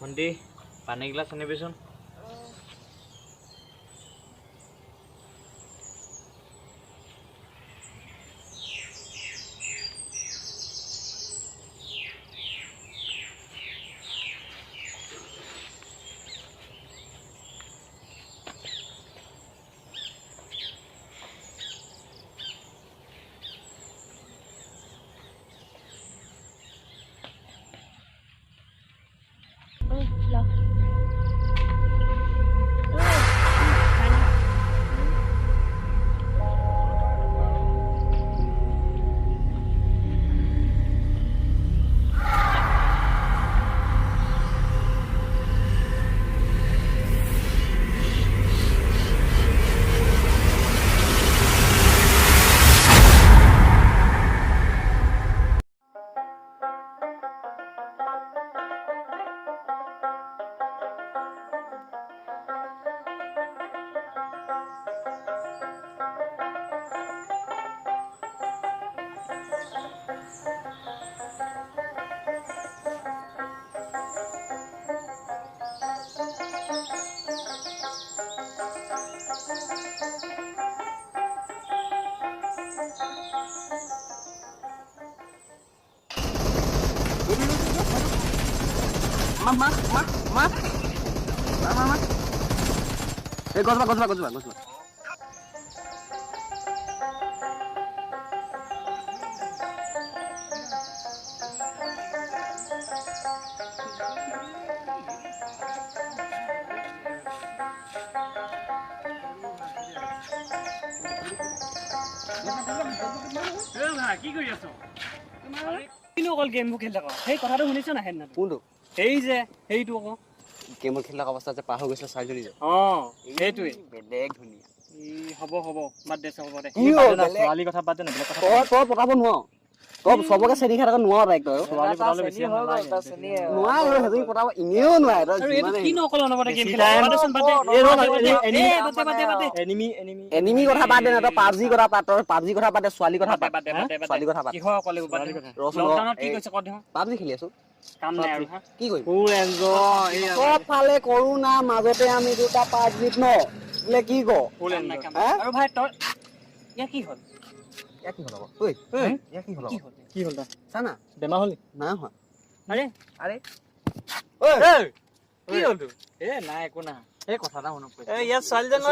ভণ্টি পানী গিলাচ আনিবিচোন। এই গজবা কি কৰি আছ? কিনো অকল গেমবোৰ খেলি থাক? সেই কথাটো শুনিছ না সেইদিনা? কোনটো? সেই যে সেইটো আকৌ গেমৰ খেলা অৱস্থা যে পাৰ হৈ গৈছে ছোৱালীজনী যে। সেইটোৱে বেলেগ ধুনীয়া। হ'ব বাদ দে হ'ব দে। ছোৱালী কথা বাদ দে না, বেলেগ কথা তই পতাব নোৱাৰ। তই চবকে চেনি খাই নোৱাৰ তাইক তই। ছোৱালী পতাবলৈ বেছি নোৱাৰে সেইজনী পতাব এনেও নোৱাৰে। তই যিমানে কিনো অকল অনবৰতে গেম খেলি এনিমি কথা বাদ দে না, তই পাবজি কথা পাত, তই পাবজি কথা পাত, ছোৱালী কথা পাত। ছোৱালী কথা পাত। কিহৰ অকলে লকডাউনত কি কৰিছ কত পাবজি খেলি আছো। কাম নাই আৰু কি কৰিম? চব ফালে কৰোণা মাজতে আমি দুটা পাবজিত ন বোলে কি ক? আৰু ভাই তই ইয়াৰ কি হ'ল? কি হ'ল আকৌ? কি হ'ল চানা বেমাৰ হলি? নাই হোৱা। আৰে কি হ'ল তোৰ? নাই একো নাই। এই কথা এটা মনত পৰিছে। ইয়াত ছোৱালীজনী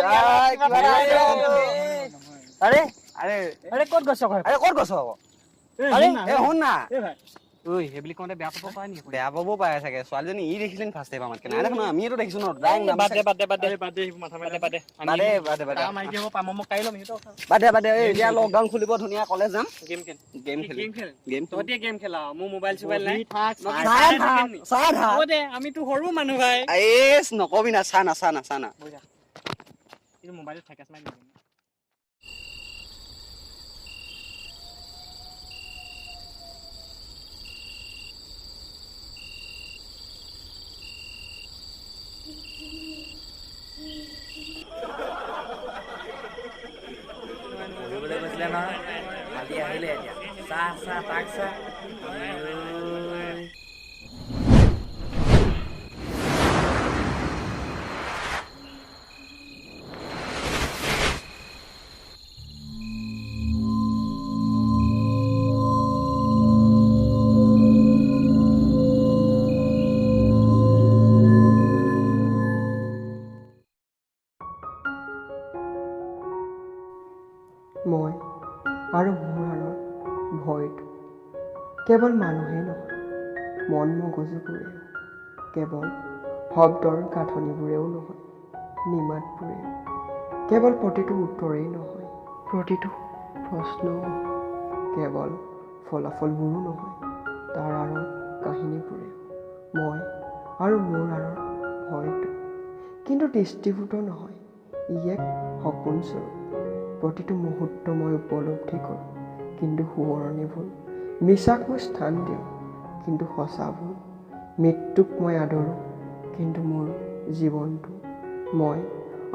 আৰে ক'ত গৈছ ঘৰ? আৰে ক'ত গৈছ আকৌ? শুন না। ঐ সেইবুলি কওঁতে বেয়া পাব পাৰে নেকি? বেয়া পাবও পাৰে চাগে। ছোৱালীজনী ই দেখিলে ফাৰ্ষ্ট টাইম আমাতকে নাই দেখা ন, আমিয়েতো দেখিছো ন। বাদ দে এতিয়া লকডাউন খুলিব, ধুনীয়া কলেজ যাম। গেম খেলা মোৰ মোবাইল চোবাইল নাই। আমিতো সৰু মানুহ ভাই। নকবি না, চা না। মোবাইলত থাকে মাৰি পঢ়িবলৈ গৈছিলে নহয়, কালি আহিলে এতিয়া। চাহ তাক চাহ। মই আৰু মোৰ আঁৰৰ ভয়টো কেৱল মানুহেই নহয়, মন মগজুবোৰেও, কেৱল শব্দৰ গাঁথনিবোৰেও নহয়, নিমাতবোৰেও, কেৱল প্ৰতিটো উত্তৰেই নহয়, প্ৰতিটো প্ৰশ্নও, কেৱল ফলাফলবোৰো নহয়, তাৰ আঁৰৰ কাহিনীবোৰেও, মই আৰু মোৰ আঁৰৰ ভয়টো কিন্তু দৃষ্টিভূত নহয়, ই এক সপোনস্বৰূপ। প্ৰতিটো মুহূৰ্ত মই উপলব্ধি কৰোঁ, কিন্তু সোঁৱৰণিবোৰ মিছাক মই স্থান দিওঁ, কিন্তু সঁচাবোৰ মৃত্যুক মই আদৰোঁ, কিন্তু মোৰ জীৱনটো মই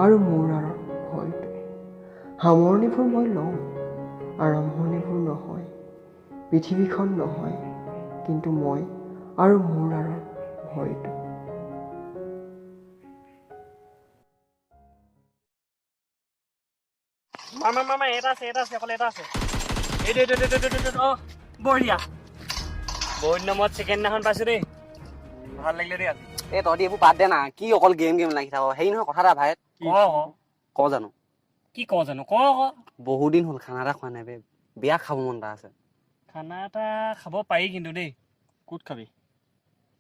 আৰু মোৰ আঁৰৰ ভয়টো। সামৰণিবোৰ মই লওঁ, আৰম্ভণিবোৰ নহয়, পৃথিৱীখন নহয়, কিন্তু মই আৰু মোৰ আঁৰৰ ভয়টো। মামা এটা আছে অকল এটা আছে এইটো অ বঢ়িয়া বহুত নম্বৰত ছেকেণ্ড দিনাখন পাইছো দেই ভাল লাগিলে দেই আজি এই তহঁতি এইবোৰ বাদ দে না কি অকল গেম লাগি থাক হেৰি নহয় কথা এটা ভাই ক জানো কি ক জানো ক বহুত দিন হ'ল খানা এটা খোৱা নাই বে বেয়া খাব মন এটা আছে খানা এটা খাব পাৰি কিন্তু দেই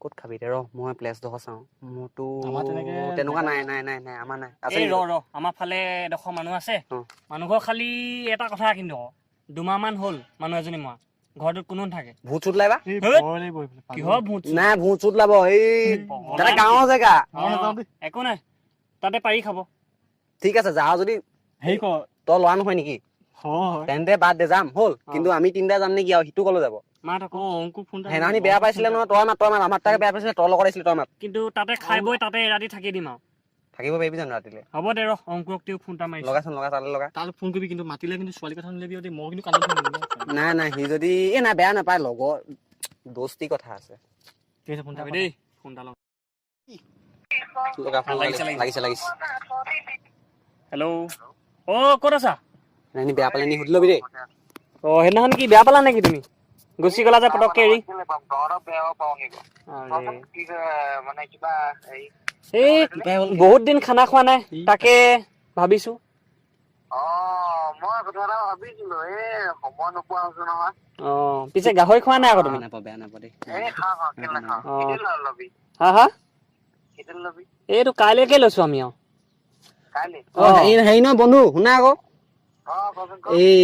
ক'ত খাবি দে ৰ মই প্লেচডোখৰ চাওঁ মোৰতো আমাৰ তেনেকে- তেনেকুৱা নাই আমাৰ নাই আছে এই নেকি? ৰ আমাৰ ফালে এডোখৰ মানুহ আছে অ। মানুহঘৰ খালি এটা কথা কিন্তু দুমাহমান হ'ল মানুহ এজনী মৰা ঘৰটোত কোনো নাথাকে ভূত চুত লাইবা কিহৰ ভূত চোত? নাই ভূত চুত লাব এই পগলা তাতে গাঁৱৰ জেগা একো নাই তাতে পাৰি খাব ঠিক আছে যাওঁ যদি হেৰি কৰ তই লোৱা নহয় নেকি হয় তেন্তে বাদ দে যাম হ'ল কিন্তু আমি তিনিটা যাম নেকি আৰু সিটো কলে যাব মাত আকৌ অংকুৰ ফোন সেইদিনাখনি বেয়া পাইছিলে নহয় তই মাত আমাৰ তাকে বেয়া পাইছিলে তই লগত আহিছিলে তই মাত কিন্তু তাতে খাই বৈ তাতে এৰাতি থাকি দিম আৰু থাকিব পাৰিবি জানো ৰাতিলে হ'ব দে ৰ অংকুৰক তেওঁ ফোন এটা মাৰিছো লগাচোন তালে লগা তালৈ ফোন কৰিবি কিন্তু মাতিলে কিন্তু ছোৱালী কথা নিলেবি দেই মই কিন্তু কান্দো নাই সি যদি নাই বেয়া নাপায় লগৰ দোস্তি কথা আছে ফোন এটা দেই ফোন এটা লগা ফোন লাগিছে হেল্ল' অ ক'ত আছা নাই বেয়া পালে নি সুধি ল'বি দেই অ সেইদিনাখন কি বেয়া পালা নেকি তুমি গুচি গলা যে পটককে এৰি এই বহুত দিন খানা খোৱা নাই তাকে ভাবিছো অ পিছে গাহৰি খোৱা নাই আকৌ তুমি বেয়া নাপাওঁ দেই হা এইটো কাইলৈকে লৈছো আমি আৰু হেৰি নহয় বন্ধু শুনা আকৌ এই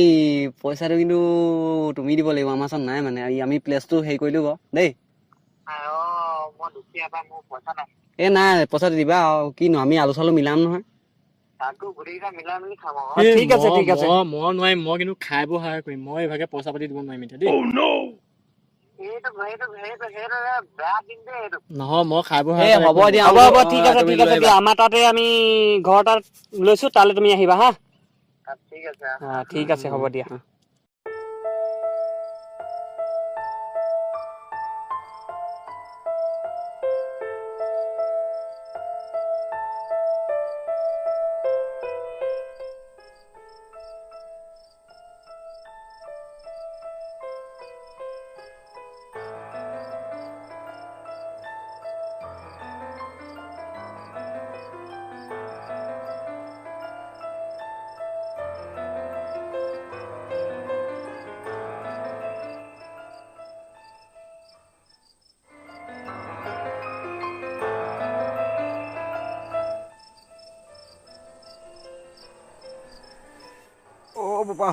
পইচাটো কিন্তু তুমি দিব লাগিব আমাৰ ওচৰত নাই মানে আমি প্লেচটো হেৰি কৰিলো বাৰু দেই এই নাই পইচাটো দিবা আৰু কিনো আমি আলু চালু মিলাম নহয় ঠিক আছে মই নোৱাৰিম মই কিন্তু খাই বৈ সহায় কৰিম মই এইভাগে পইচা পাতি দিব নোৱাৰিম এতিয়া দেই নহয় মই খাই বৈ হ'ব দিয়া হ'ব ঠিক আছে দিয়া আমাৰ তাতে আমি ঘৰ তাত লৈছো তালৈ তুমি আহিবা হা ঠিক আছে হ'ব দিয়া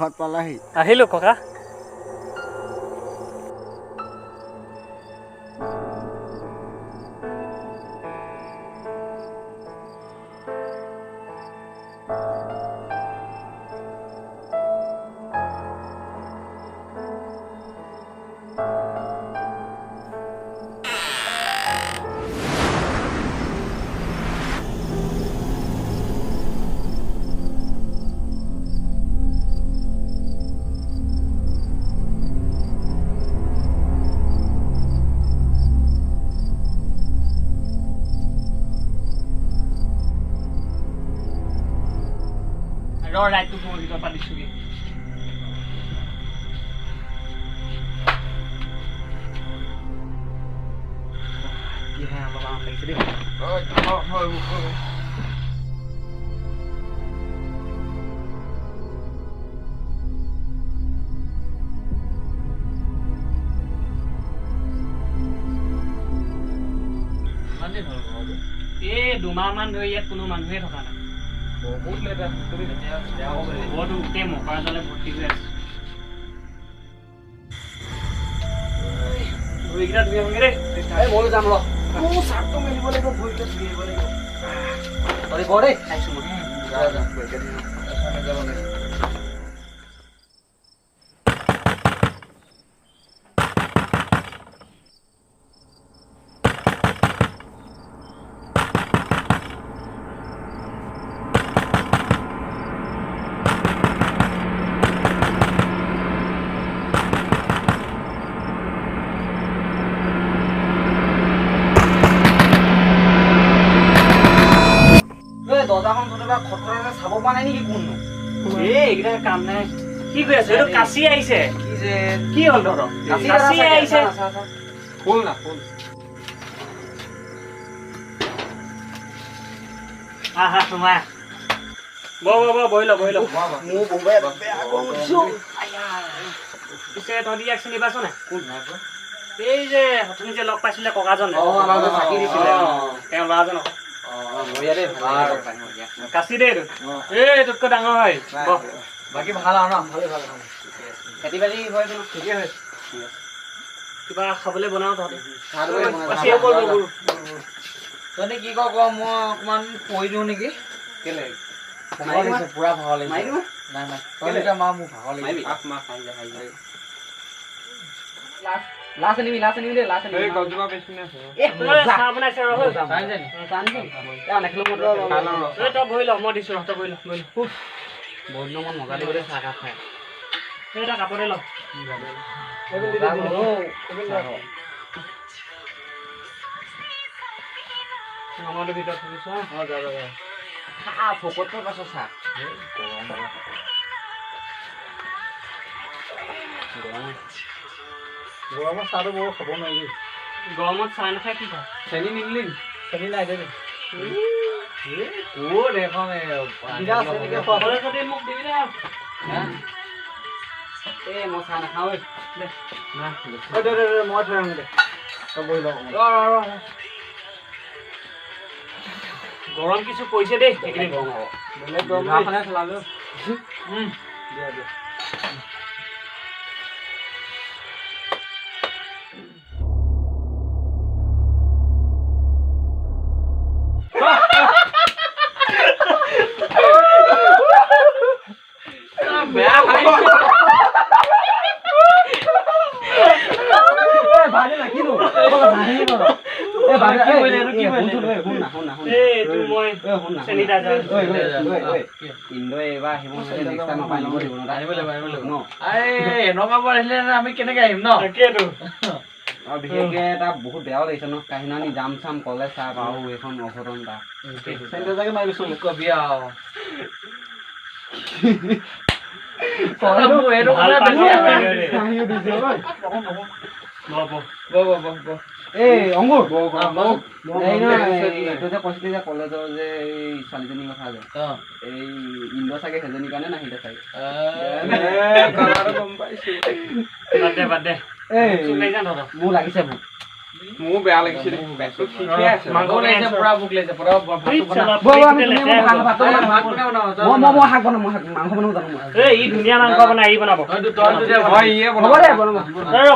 হাত পালাহি আহিলো ককা ৰাইটটো ভিতৰত পাতিছোগে এই দুমাহমান ধৰি ইয়াত কোনো মানুহে থকা নাই বহুত লেতেৰা গোটেই মকৰা জালে ভৰ্তি হৈ আছে ভৰিকেইটা ধুই আহোঁগে দেই ময়ো যাম ৰ চাৰ্টটো মেলিব লাগিব ভৰিকেইটা ধুই আহিব লাগিব তই কৰ দেই খাইছো মই দৰ্জাখন চাব পৰা নাই নেকি কোননো এইকেইটা কাম নাই কি কৰি আছো এইটো কাচি আহিছে কি যে কি হ'ল তহঁতৰ কাচি আহিছে ফুল না ফুল আহা তোমাৰ বহি ল মোৰ বম্বে বেয়া কৰিছো পিছে তহঁতি ইয়াক চিনি পাইছ নাই এই যে তুমি যে লগ পাইছিলে ককাজন আমাৰ যে চাকি দিছিলে তেওঁ ল'ৰাজন বঢ়িয়া দেই ভাল কাচি দেই এইটো এই তোতকৈ ডাঙৰ হয় বাকী ভাল আৰু ন ভালে খেতি বাতি হয় জানো ঠিকে হয় কিবা খাবলৈ বনাও তহঁতে তহঁতে কি ক মই অকমান পৰি দিওঁ নেকি কেলে পুৰা ভাগৰ লাগিছে নাই নাই তহঁতে মা মোক ভাগৰ লাগিছে লাষ্ট আনিবি দেই লাষ্ট আনিবি গজবা বেছিনে আছে চাহ বনাইছে ৰহ নেখেলো মত তই বহি ল মই দিছো তই বহি ল বহুত দিনৰ মন মজা দিবলৈ চাহ কাপ খাই এটা কাপোৰে ল আমাৰটো ভিতৰত থৈছো ফকত পাছত চাহ গৰমত চাহটো বৰ খাব নোৱাৰি গৰমত চাহ নাখায় কি খায় চেনি নিদিলি চেনি নাই দে ক'ত এখন মোক দিবি দে এই মই চাহ নাখাওঁ মই থৈ আহোঁ দে তই বহি লওঁ গৰম কিছু পৰিছে দেই এইখিনি বেলেগ গৰম খালে খেলালো দিয়া বেয়া ভাই ভালে নাকিলো আমি কেনেকে আহিম ন বিশেষকে এটা বহুত বেয়াও লাগিছে ন কাহিনী যাম চাম কলেজ চাহ পাওঁ এইখন অঘটন এটা মাৰিছো কবি আৰু এই অংকুৰ এইটো যে কৈছিলি যে কলেজৰ যে এই ছোৱালীজনীৰ কথা যে এই ইন্দ্ৰ চাগে সেইজনীৰ কাৰণে নাহিলে চাগে গম পাইছো বাদ দে মোৰ লাগিছে ভোক মোৰ বেয়া লাগিছিল মাংস লাগিছে পুৰা ভোক লাগিছে পুৰা শাক বনাম মাংস বনাব জানো ই ধুনীয়া মাংস বনাই ই বনাব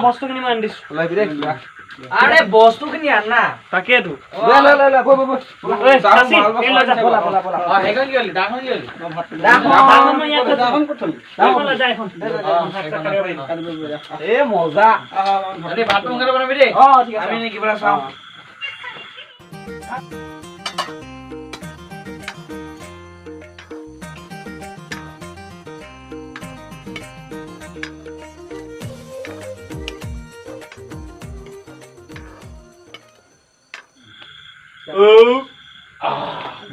বস্তুখিনি মই আনি দিছো আরে বস্তু খিনি আন না তাকেতো মজা ভাত সোনকালে বনাবি দেই আমি নে কিবা চাওঁ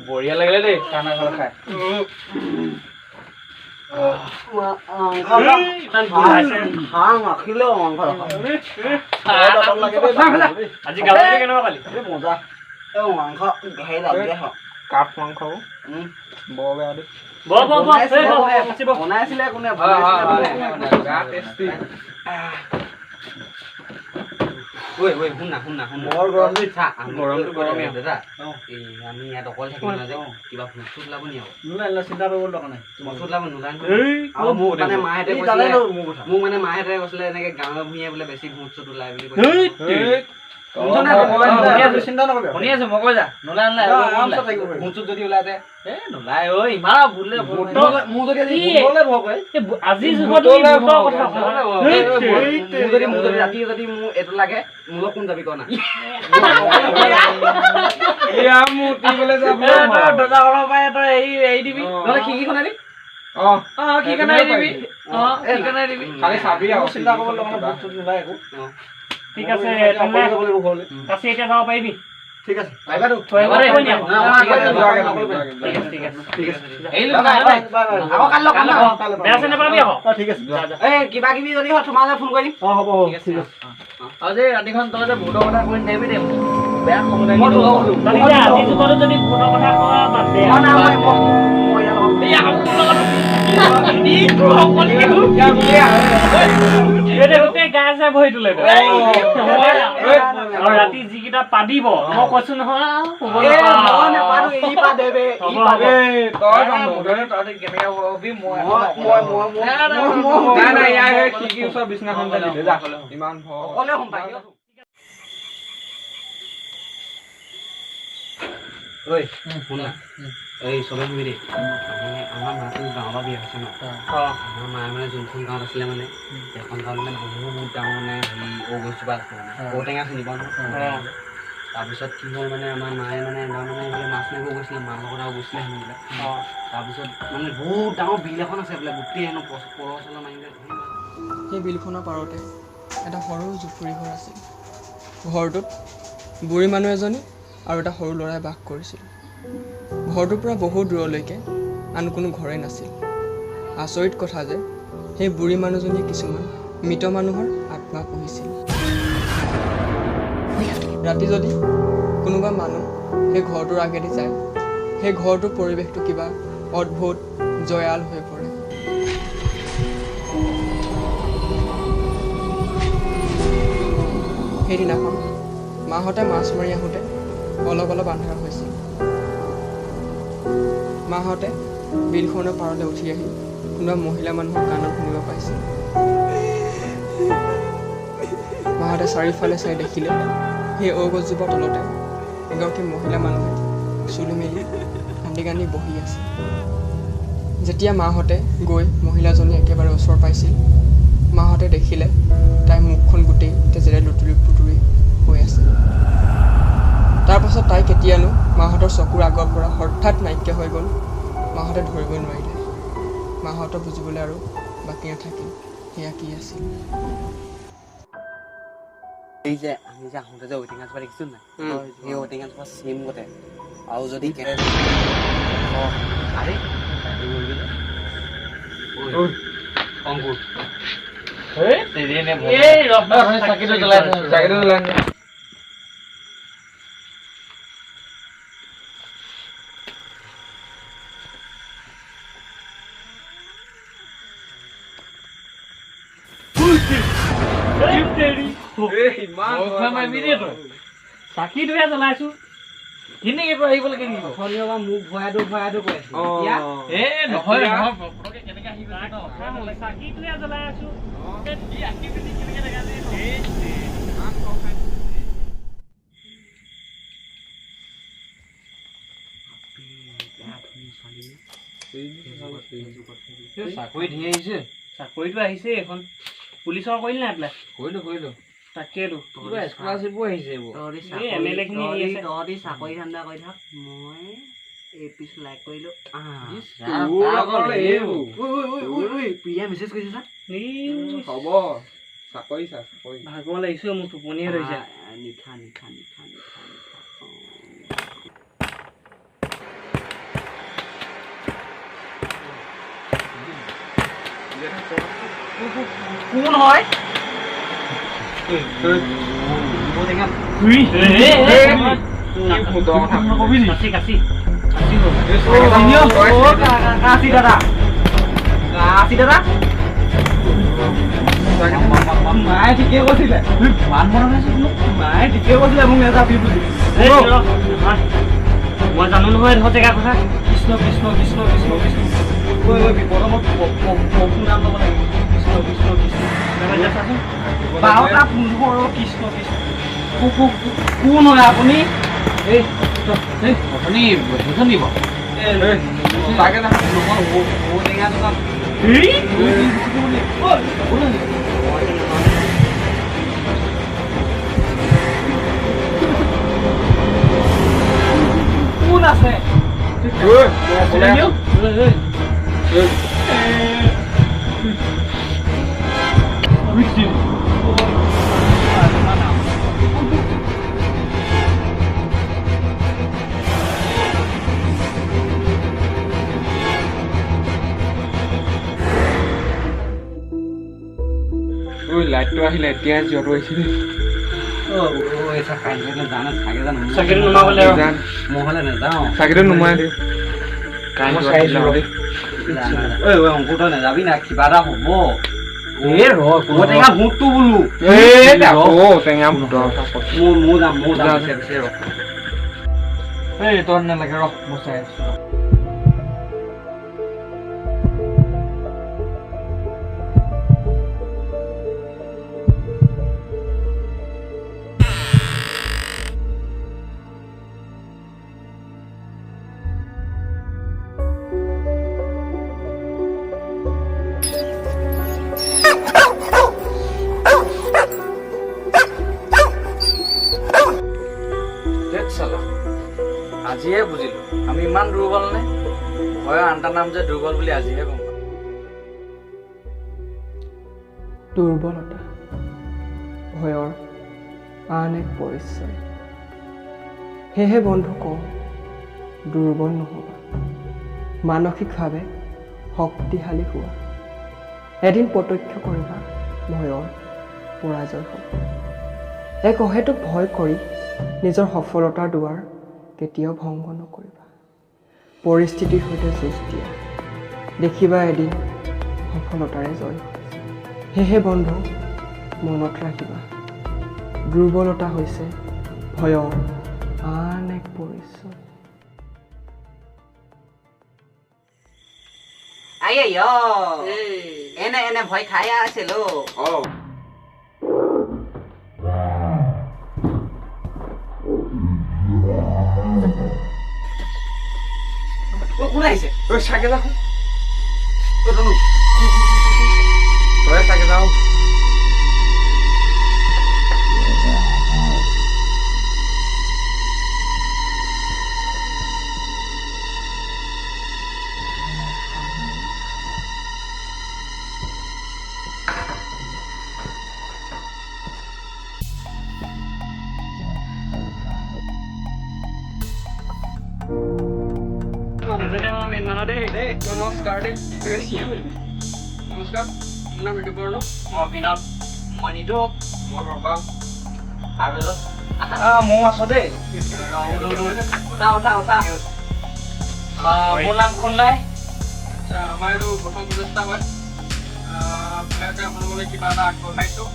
বঢ়িয়া লাগিলে দেই খানা খানা খাই আজি গাহৰি কেনেকুৱা পালি মজা মাংস কাঠ মাংস বৰ বেয়া দেই বনাইছিলে কোনে গৰমটো গৰমে দাদা এই আমি ইয়াত অকল থাকিম না যে কিবা ভোট চোট ওলাব নি চিন্তা কৰিব লগা নাই ভোট ওলাব নোলায় মোক মানে মাহঁতে কৈছিলে এনেকে গাঁৱে ভূঞে বোলে বেছি ভোট চোট ওলাই বুলি কৈছে চিন্তা নকৰিবি শুনি আছো মই কৈ যা নোলাই ভোট চোট যদি ওলাই নোলাই ঐ ইমান ভোটলে মোৰ যদি আজি ৰাতি যদি মোৰ এইটো লাগে মোৰ কোন যাবি কনা দিবি নহলে খিৰিকীখন আনি খালি চাবি আৰু চিন্তা কৰিব ঠিক আছে কাচি এতিয়া যাব পাৰিবি ঠিক আছে থৈ আহিব দেই। বেয়া চেনে পাবি আকৌ। ঠিক আছে কিবা কিবি যদি হয় তোমালে ফোন কৰি দিম হ'ব ঠিক আছে আৰু যে ৰাতিখন তই যে ভূতৰ কথা কৈ নাথাকিবি দেই মোক। বেয়া খং লাগে মই তোক তই এতিয়া আজিৰ যুগতো যদি ভূতৰ কথা কোৱা বাদ দে। এতিয়া গোটেই গা চাই বহি তোলে তই। আৰু ৰাতি যিকেইটা পাদিব মই কৈছো নহয় শুব নাপাওঁ। এই চবে শুনি দেই আমাৰ মাটো গাঁৱৰ পৰা বিয়া হৈছে ন আমাৰ মায়ে মানে যোনখন গাঁৱত আছিলে মানে সেইখন গাঁৱত মানে বহুত ডাঙৰ মানে হেৰি ঔগছজোপা আছে মানে ঔটেঙা চিনি পাওঁ নহয় তাৰপিছত কি হ'ল মানে আমাৰ মায়ে মানে এবাৰ মানে এইফালে মাছ মাৰিব গৈছিলে মাৰ লগত আৰু গৈছিলে সেইবিলাক তাৰপিছত মানে বহুত ডাঙৰ বিল এখন আছে বোলে গোটেই হেনো পলহ চলহ মাৰিলে সেই বিলখনৰ পাৰতে এটা সৰু জুপুৰি ঘৰ আছিল ঘৰটোত বুঢ়ী মানুহ এজনী আৰু এটা সৰু ল'ৰাই বাস কৰিছিল ঘৰটোৰ পৰা বহু দূৰলৈকে আন কোনো ঘৰেই নাছিল আচৰিত কথা যে সেই বুঢ়ী মানুহজনীয়ে কিছুমান মৃত মানুহৰ আত্মা পুহিছিল ৰাতি যদি কোনোবা মানুহ সেই ঘৰটোৰ আগেদি যায় সেই ঘৰটোৰ পৰিৱেশটো কিবা অদ্ভুত জয়াল হৈ পৰে সেইদিনাখন মাহঁতে মাছ মাৰি আহোঁতে অলপ অলপ আন্ধাৰ হৈছিল মাহঁতে বিলখনৰ পাৰলৈ উঠি আহি কোনোবা মহিলা মানুহৰ কাণত শুনিব পাইছিল মাহঁতে চাৰিওফালে চাই দেখিলে সেই ঔগছজোপাৰ তলতে এগৰাকী মহিলা মানুহে চুলি মেলি কান্দি কান্দি বহি আছে যেতিয়া মাহঁতে গৈ মহিলাজনী একেবাৰে ওচৰ পাইছিল মাহঁতে দেখিলে তাইৰ মুখখন গোটেই তেজেৰে লুতুৰি পুতুৰি হৈ আছে তাৰপাছত তাই কেতিয়ানো মাহঁতৰ চকুৰ আগৰ পৰা হঠাৎ নাইকিয়া হৈ গ'ল মাহঁতে ধৰিবই নোৱাৰিলে মাহঁতৰ বুজিবলৈ আৰু বাকী নাথাকিল সেয়া কি আছিল এই যে আমি যে আহোঁতে যে ঔটেঙা জোপা দেখিছোঁ নাই সেই ঔটেঙা জোপা চেম গতে আৰু যদি অংকুৰ চাকিটো জ্বলাই চাকিটোহে জ্বলাইছো কেনেকে তই আহিব লাগে নেকি মোক ভয়াটো কৈ চাকিটোহে জ্বলাই আছো চাকৰি ধেৰ আহিছে চাকৰিটো আহিছে এখন পুলিচৰ কৰিল নাই এপ্লাই কৰিলো তাকেতো স্কলাৰশ্বিপো আহিছে এইবোৰ MLA খিনি আহি আছে তহঁতি চাকৰি ধান্দা কৰি থাক মই এপি লাইক কৰিলোঁ প্ৰিয়া মেছেজ কৰিছে চা হ'ব চাকৰি ভাগৰ লাগিছে মোৰ টোপনিয়ে ধৰিছে নিশা কোন হয় মায়ে ঠিকে কৈছিলে মোক নেযাবি বুলি মই জানো নহয় ধৰ জেগা কথা কৃষ্ণ কৃষ্ণ কৃষ্ণ কৃষ্ণ কৃষ্ণ বিপদত মই নাম ল'ব লাগিব কৃষ্ণ কৃষ্ণ কৃষ্ণ 12:15 কৃষ্ণ কৃষ্ণ কোন হয় আপুনি দিব তাকে ঔটেঙা দোকান কোন আছে ঐ লাইটটো আহিলে এতিয়া জ্বৰটো আহিছে দেই চাকিটো নুমাবলৈ আৰু। জান মহলে নাযাওঁ চাকিটো নুমাই দেই কাৰেণ্টটো আহিলে আৰু দেই ঐ অংকুৰ তই নাযাবি না কিবা এটা হ'ব এই ৰ ঔটেঙা ভূতটো বোলো টেঙা ভূতৰ মোৰ যাম পিছে পিছে ৰ এই তই নালাগে ৰ মই চাই আছো আজিহে বুজিলো আমি ইমান দুৰ্বল নে ভয়ৰ আনটা নাম যে দুৰ্বল বুলি আজিহে গম পাওঁ দুৰ্বলতা ভয়ৰ আন এক পৰিচয় সেয়েহে বন্ধু কওঁ দুৰ্বল নহ'বা মানসিকভাৱে শক্তিশালী হোৱা এদিন প্ৰত্যক্ষ কৰিবা ভয়ৰ পৰাজয় হ'ব এক অহেতুক ভয় কৰি নিজৰ সফলতাৰ দুৱাৰ কেতিয়াও ভংগ নকৰিবা পৰিস্থিতিৰ সৈতে যুঁজ দিয়া দেখিবা এদিন সফলতাৰে জয় সেয়েহে বন্ধু মনত ৰাখিবা দুৰ্বলতা হৈছে ভয়ৰ আন এক পৰিচয় এনে ভয় খাই আছিলো কোন আহিছে ঐ চাকে যাওঁ তই চাকে যাওঁ নমস্কাৰ দেই নমস্কাৰ মোৰ নাম ঋতুপৰ্ণ অভিনৱ মণিটো মোৰ বাবা মোৰ আছো দেই মোৰ নাম খুন্দাই আমাৰ এইটো প্ৰথম প্ৰচেষ্টা হয় আপোনালোকে কিবা এটা আগবঢ়াইছোঁ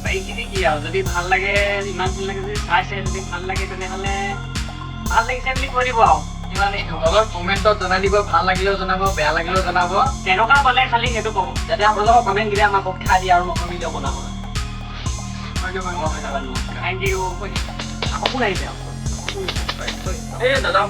এইখিনি কি আৰু যদি ভাল লাগে ইমান ভাল লাগে যদি চাইছে যদি ভাল লাগে তেনেহ'লে ভাল লাগিছে বুলি কৈ দিব আৰু ইমানেই অলপ কমেণ্টত জনাই দিব ভাল লাগিলেও জনাব বেয়া লাগিলেও জনাব তেনেকুৱা ক'লে খালি সেইটো ক'ব যাতে আপোনালোকৰ কমেণ্ট দিলে আমাক খাই দিয়ে আৰু মই ভিডিঅ' বনাব থেংক ইউ আকৌ কোন আহিছে আৰু এই দাদা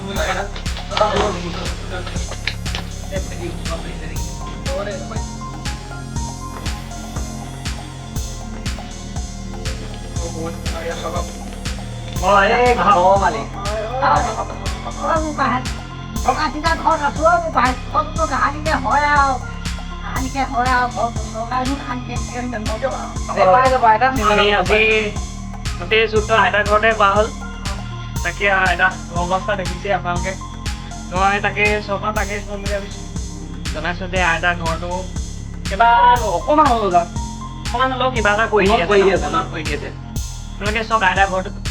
গোটেই যুদ্ধ আইতাৰ ঘৰতে কৰা হ'ল তাকে আইতা অৱস্থা দেখিছে আপোনালোকে মই তাকে চৰকাৰ তাকে ক'ম বুলি ভাবিছোঁ জনাইছোঁ যে আইতাৰ ঘৰটো কিবা অকণমান হ'লেও যাওক অকণমান হ'লেও কিবা এটা কৰি দিয়ে আপোনালোকে চাওক আইতাৰ ঘৰটো